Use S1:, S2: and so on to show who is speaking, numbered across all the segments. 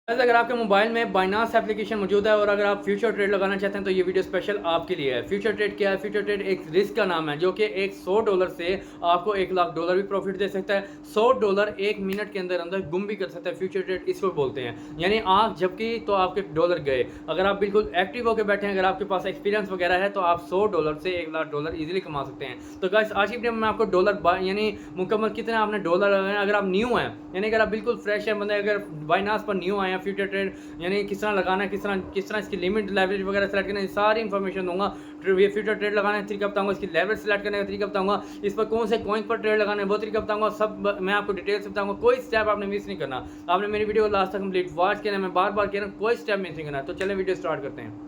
S1: अगर आपके मोबाइल में बाइनांस एप्लीकेशन मौजूद है और अगर आप फ्यूचर ट्रेड लगाना चाहते हैं तो ये वीडियो स्पेशल आपके लिए है। फ्यूचर ट्रेड क्या है? फ्यूचर ट्रेड एक रिस्क का नाम है जो कि एक $100 से आपको $1,00,000 भी प्रॉफिट दे सकता है। $100 एक मिनट के अंदर अंदर गुम भी कर सकता है। फ्यूचर ट्रेड इसको बोलते हैं, यानी आप जबकि तो आपके डॉलर गए, अगर आप बिल्कुल एक्टिव होकर बैठे हैं, अगर आपके पास एक्सपीरियंस वगैरह है तो आप $100 से $1,00,000 इजीली कमा सकते हैं। तो गाइस आज की वीडियो में मैं आपको डॉलर यानी मुकम्मल कितने आपने डॉलर लगाए हैं। अगर आप न्यू हैं, यानी अगर आप बिल्कुल फ्रेश हैं बंदे, अगर बाइनांस पर न्यू आए हैं, फ्यूचर ट्रेड यानी किस तरह लगाना है, किस तरह इसकी लिमिट लेवरेज वगैरह सेलेक्ट करना है, सारी इन्फॉर्मेशन दूंगा। ये फ्यूचर ट्रेड लगाने का तरीका बताऊंगा, इसकी लेवरेज सेलेक्ट करने का तरीका बताऊंगा, इस पर कौन से कॉइन पर ट्रेड लगाना है वो तरीका बताऊंगा, सब मैं आपको डिटेल से बताऊंगा। कोई स्टेप आपने मिस नहीं करना। आपने मेरी वीडियो को लास्ट तक कंप्लीट वॉच करना है, मैं बार बार कह रहा हूँ, कोई स्टेप मिस नहीं करना। तो चलें वीडियो स्टार्ट करते हैं।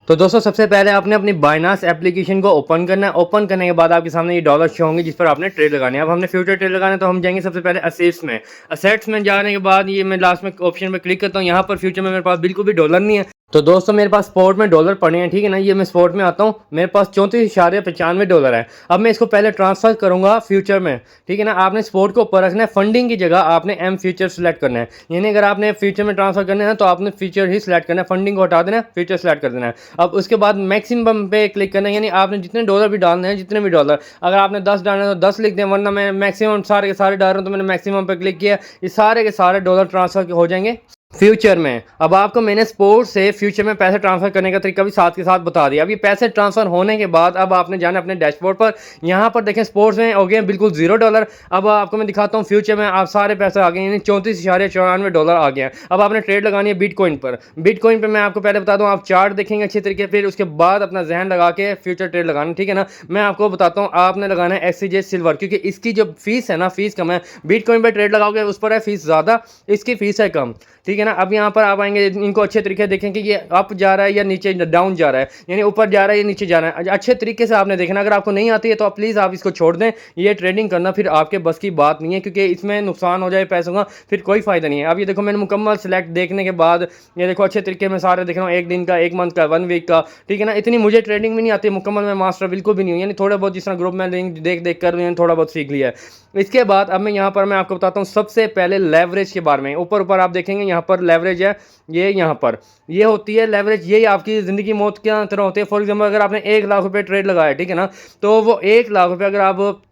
S2: तो दोस्तों सबसे पहले आपने अपनी बाइनांस एप्लीकेशन को ओपन करना है। ओपन करने के बाद आपके सामने ये डॉलर शो होंगे जिस पर आपने ट्रेड लगाने हैं। अब हमने फ्यूचर ट्रेड लगाना है तो हम जाएंगे सबसे पहले असेट्स में। असेट्स में जाने के बाद ये मैं लास्ट में ऑप्शन में क्लिक करता हूँ। यहाँ पर फ्यूचर में मेरे पास बिल्कुल भी डॉलर नहीं है। तो दोस्तों मेरे पास स्पॉट में डॉलर पड़े हैं, ठीक है ना। ये मैं स्पॉट में आता हूँ, मेरे पास $34.95 है। अब मैं इसको पहले ट्रांसफर करूंगा फ्यूचर में, ठीक है ना। आपने स्पॉट को ऊपर रखना है, फंडिंग की जगह आपने एम फ्यूचर सेलेक्ट करना है। यानी अगर आपने फ्यूचर में ट्रांसफर करना है तो आपने फ्यूचर ही सिलेक्ट करना है, फंडिंग को हटा देना है, फ्यूचर सेलेक्ट कर देना है। अब उसके बाद मैक्सिमम पे क्लिक करना है, यानी आपने जितने डॉलर भी डालने हैं, जितने भी डॉलर, अगर आपने 10 डालना है तो 10 लिख दें, वरना मैं मैक्सिमम सारे के सारे डाल रहा हूँ तो मैंने मैक्सिमम पे क्लिक किया। ये सारे के सारे डॉलर ट्रांसफर हो जाएंगे फ्यूचर में। अब आपको मैंने स्पोर्ट से फ्यूचर में पैसे ट्रांसफर करने का तरीका भी साथ के साथ बता दिया। अब ये पैसे ट्रांसफर होने के बाद अब आपने जाना अपने डैशबोर्ड पर। यहाँ पर देखें स्पोर्ट्स में हो गए बिल्कुल $0। अब आपको मैं दिखाता हूँ फ्यूचर में आप सारे पैसे आ गए, यानी $34.94 आ गए हैं। अब आपने ट्रेड लगानी है बिटकॉइन पर। बिटकॉइन पर मैं आपको पहले बता दूँ, आप चार्ट देखेंगे अच्छे तरीके, फिर उसके बाद अपना जहन लगा के फ्यूचर ट्रेड लगाना, ठीक है ना। मैं आपको बताता हूँ, आपने लगाना है एक्सचेंज सिल्वर, क्योंकि इसकी जो फीस है ना, फीस कम है। बिटकॉइन पर ट्रेड लगाओगे उस पर है फीस ज़्यादा, इसकी फीस है कम, ठीक है ना। अब यहाँ पर आप आएंगे, इनको अच्छे तरीके देखें कि ये अप जा रहा है या नीचे डाउन जा रहा है, यानी ऊपर जा रहा है या नीचे जा रहा है। अच्छे तरीके से आपने देखना। अगर आपको नहीं आती है तो आप प्लीज़ आप इसको छोड़ दें। ये ट्रेडिंग करना फिर आपके बस की बात नहीं है, क्योंकि इसमें नुकसान हो जाए पैसों का, फिर कोई फ़ायदा नहीं है। अब ये देखो मैंने मुकम्मल सेलेक्ट देखने के बाद ये देखो अच्छे तरीके में सारे देख रहा हूँ, एक दिन का, एक मंथ का, 1 वीक का, ठीक है ना। इतनी मुझे ट्रेडिंग भी नहीं आती मुकम्मल, मैं मास्टर बिल्कुल भी नहीं हूँ, यानी थोड़ा बहुत जिस तरह ग्रुप में लिंक देख देख कर थोड़ा बहुत सीख लिया है। इसके बाद अब मैं यहाँ पर मैं आपको बताता हूँ सबसे पहले लेवरेज के बारे में। ऊपर ऊपर आप देखेंगे यहाँ पर लेवरेज है, ये यहाँ पर ये होती है लेवरेज। ये आपकी ज़िंदगी मौत की तरह होती है। फॉर एग्जांपल अगर आपने $1,00,000 ट्रेड लगाया, ठीक है ना, तो वो $1,00,000 अगर आप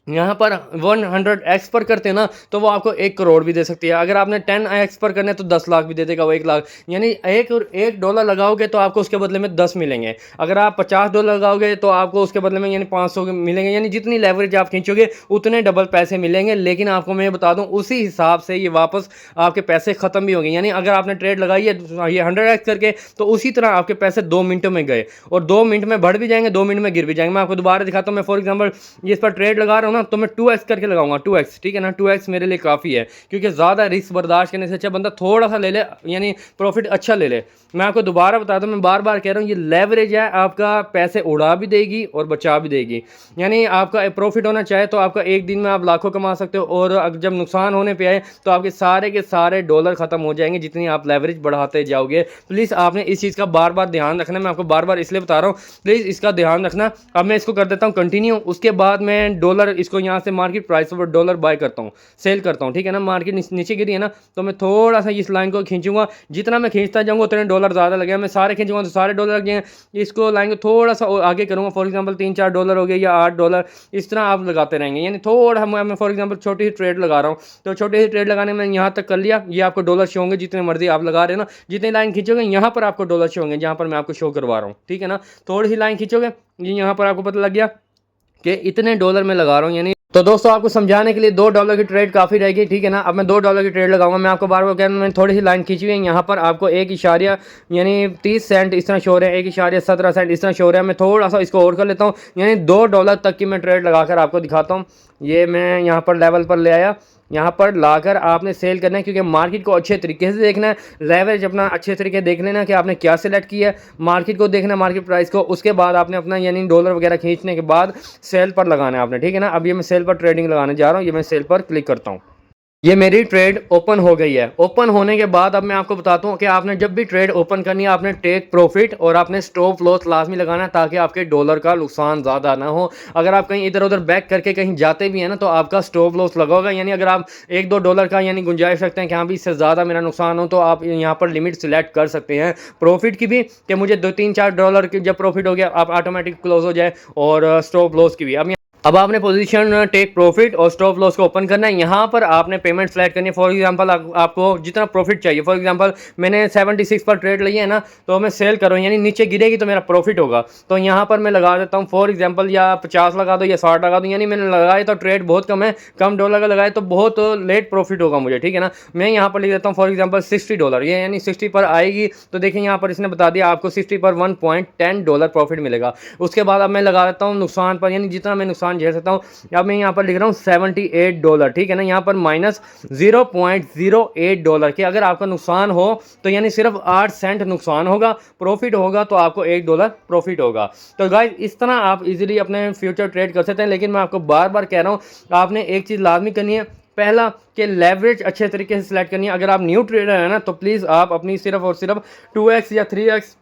S2: यहाँ पर 100x पर करते हैं ना तो वो आपको 1 करोड़ भी दे सकती है। अगर आपने 10x पर करना है तो 10 लाख भी दे देगा वो, 1 लाख। यानी एक डॉलर लगाओगे तो आपको उसके बदले में 10 मिलेंगे। अगर आप $50 लगाओगे तो आपको उसके बदले में यानी 500 मिलेंगे। यानी जितनी लेवरेज आप खींचोगे उतने डबल पैसे मिलेंगे। लेकिन आपको मैं बता दूं उसी हिसाब से ये वापस आपके पैसे ख़त्म भी होंगे। यानी अगर आपने ट्रेड लगाई है ये 100x करके, तो उसी तरह आपके पैसे 2 मिनटों में गए, और 2 मिनट में बढ़ भी जाएंगे, 2 मिनट में गिर भी जाएंगे। मैं आपको दोबारा दिखाता हूँ। मैं फॉर एग्जाम्पल ये इस पर ट्रेड लगा रहा हूँ ना, तो मैं 2x करके लगाऊंगा, 2x, ठीक है ना। 2x मेरे लिए काफ़ी है, क्योंकि ज़्यादा रिस्क बर्दाश्त करने से अच्छा बंदा थोड़ा सा ले ले, यानी प्रॉफिट अच्छा ले ले। मैं आपको दोबारा बता दूं, मैं बार बार कह रहा हूँ, ये लेवरेज है, आपका पैसे उड़ा भी देगी और बचा भी देगी। यानी आपका प्रॉफिट होना चाहे तो आपका एक दिन में आप लाखों कमा सकते हो, और जब नुकसान होने पे आए तो आपके सारे के सारे डॉलर ख़त्म हो जाएंगे जितनी आप लेवरेज बढ़ाते जाओगे। प्लीज़ आपने इस चीज़ का बार बार ध्यान रखना। मैं आपको बार बार इसलिए बता रहा हूँ, प्लीज़ इसका ध्यान रखना। अब मैं इसको कर देता हूँ कंटिन्यू। उसके बाद मैं डॉलर इसको यहाँ से मार्केट प्राइस पर डॉलर बाय करता हूँ, सेल करता हूँ, ठीक है ना। मार्केट नीचे गिरी है ना, तो मैं थोड़ा सा इस लाइन को खींचूंगा। जितना मैं खींचता जाऊँगा उतने डॉलर ज़्यादा लगे। मैं सारे खींचूंगा तो सारे डॉलर लग गए। इसको लाइन को थोड़ा सा आगे करूँगा, फॉर एग्जाम्पल $3-4 हो गए या $8, इस तरह आप लगाते रहेंगे। यानी थोड़ा मैं फॉर एग्जाम्पल छोटी सी ट्रेड लगा रहा हूँ, तो छोटी सी ट्रेड लगाने में यहाँ तक कर लिया। ये आपको डॉलर शो होंगे जितने मर्जी आप लगा रहे हो ना, जितनी लाइन खींचोगे यहाँ पर आपको डॉलर शो होंगे, जहाँ पर मैं आपको शो करवा रहा हूँ, ठीक है ना। थोड़ी सी लाइन खींचोगे, ये यहाँ पर आपको पता लग गया कि इतने डॉलर में लगा रहा हूँ। यानी तो दोस्तों आपको समझाने के लिए $2 की ट्रेड काफ़ी रहेगी, ठीक है ना। अब मैं $2 की ट्रेड लगाऊंगा। मैं आपको बार बार कह रहा हूँ, मैंने थोड़ी सी लाइन खींची हुई है। यहाँ पर आपको 1 यानी 30 सेंट इस तरह शो हो रहे हैं, 1.17 इस तरह शो हो रहा है। मैं थोड़ा सा इसको और कर लेता हूँ, यानी $2 तक की मैं ट्रेड लगाकर आपको दिखाता हूँ। ये मैं यहाँ पर लेवल पर ले आया, यहाँ पर लाकर आपने सेल करना है, क्योंकि मार्केट को अच्छे तरीके से देखना है। लेवरेज अपना अच्छे तरीके देख लेना कि आपने क्या सिलेक्ट किया है, मार्केट को देखना, मार्केट प्राइस को। उसके बाद आपने अपना यानी डॉलर वगैरह खींचने के बाद सेल पर लगाना है आपने, ठीक है ना। अब ये मैं सेल पर ट्रेडिंग लगाने जा रहा हूँ। ये मैं सेल पर क्लिक करता हूँ। ये मेरी ट्रेड ओपन हो गई है। ओपन होने के बाद अब मैं आपको बताता हूँ कि आपने जब भी ट्रेड ओपन करनी है आपने टेक प्रॉफिट और आपने स्टॉप लॉस लाजमी लगाना है ताकि आपके डॉलर का नुकसान ज़्यादा ना हो। अगर आप कहीं इधर उधर बैक करके कहीं जाते भी हैं ना तो आपका स्टॉप लॉस लगा होगा, यानी अगर आप $1-2 का यानी गुंजाइश रखते हैं कि हाँ भी इससे ज़्यादा मेरा नुकसान हो तो आप यहाँ पर लिमिट सिलेक्ट कर सकते हैं प्रॉफिट की भी, कि मुझे $2-3-4 की जब प्रॉफिट हो गया आप ऑटोमेटिक क्लोज हो जाए, और स्टॉप लॉस की भी। अब आपने पोजीशन टेक प्रॉफिट और स्टॉप लॉस को ओपन करना है। यहाँ पर आपने पेमेंट सेलेक्ट करनी है। फॉर एग्जांपल आपको जितना प्रॉफिट चाहिए, फॉर एग्जांपल मैंने 76 पर ट्रेड ली है ना, तो मैं सेल करूँ यानी नीचे गिरेगी तो मेरा प्रॉफिट होगा, तो यहाँ पर मैं लगा देता हूँ फॉर एग्जांपल या 50 लगा दो या 60 लगा दो, यानी मैंने लगाया तो ट्रेड बहुत कम है, कम डॉलर का लगाए तो बहुत लेट प्रॉफिट होगा मुझे, ठीक है ना। मैं यहाँ पर लिख देता हूँ फॉर एग्जाम्पल $60, ये यानी 60 पर आएगी तो देखिए यहाँ पर इसने बता दिया आपको 60 पर $1.10 प्रॉफिट मिलेगा। उसके बाद अब मैं लगा देता हूँ नुकसान पर, यानी जितना मैं नुकसान झेल सकता हूँ। अब मैं यहाँ पर लिख रहा हूँ $78, ठीक है ना, यहाँ पर माइनस $0.08 के अगर आपका नुकसान हो तो यानी सिर्फ 8 सेंट नुकसान होगा, प्रॉफिट होगा तो आपको $1 प्रॉफिट होगा। तो गाइस इस तरह आप इजीली अपने फ्यूचर ट्रेड कर सकते हैं, लेकिन मैं आपको बार बार कह रहा हूँ आपने एक चीज़ लाजमी करनी है, पहला कि लेवरेज अच्छे तरीके से सिलेक्ट करनी है। अगर आप न्यू ट्रेडर हैं ना तो प्लीज़ आप अपनी सिर्फ और सिर्फ 2x या 3x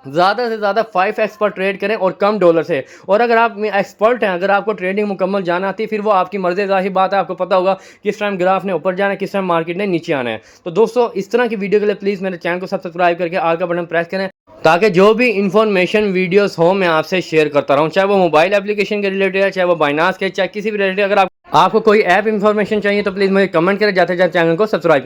S2: ज़्यादा से ज़्यादा 5x पर ट्रेड करें और कम डॉलर से। और अगर आप एक्सपर्ट हैं, अगर आपको ट्रेडिंग मुकम्मल जाना आती है फिर वो आपकी मर्ज़ी, ज़ाहिर बात है आपको पता होगा किस टाइम ग्राफ ने ऊपर जाना है, किस टाइम मार्केट ने नीचे आना है। तो दोस्तों इस तरह की वीडियो के लिए प्लीज़ मेरे चैनल को सब्सक्राइब करके आल का बटन प्रेस करें ताकि जो भी इंफॉर्मेशन वीडियोस हो मैं आपसे शेयर करता रहूँ, चाहे वो मोबाइल एप्लीकेशन के रिलेटेड है, चाहे वो बाइनास के, चाहे किसी भी रिलेटेड। अगर आपको कोई ऐप इंफॉर्मेशन चाहिए तो प्लीज़ मुझे कमेंट करें, जाते जाते चैनल को सब्सक्राइब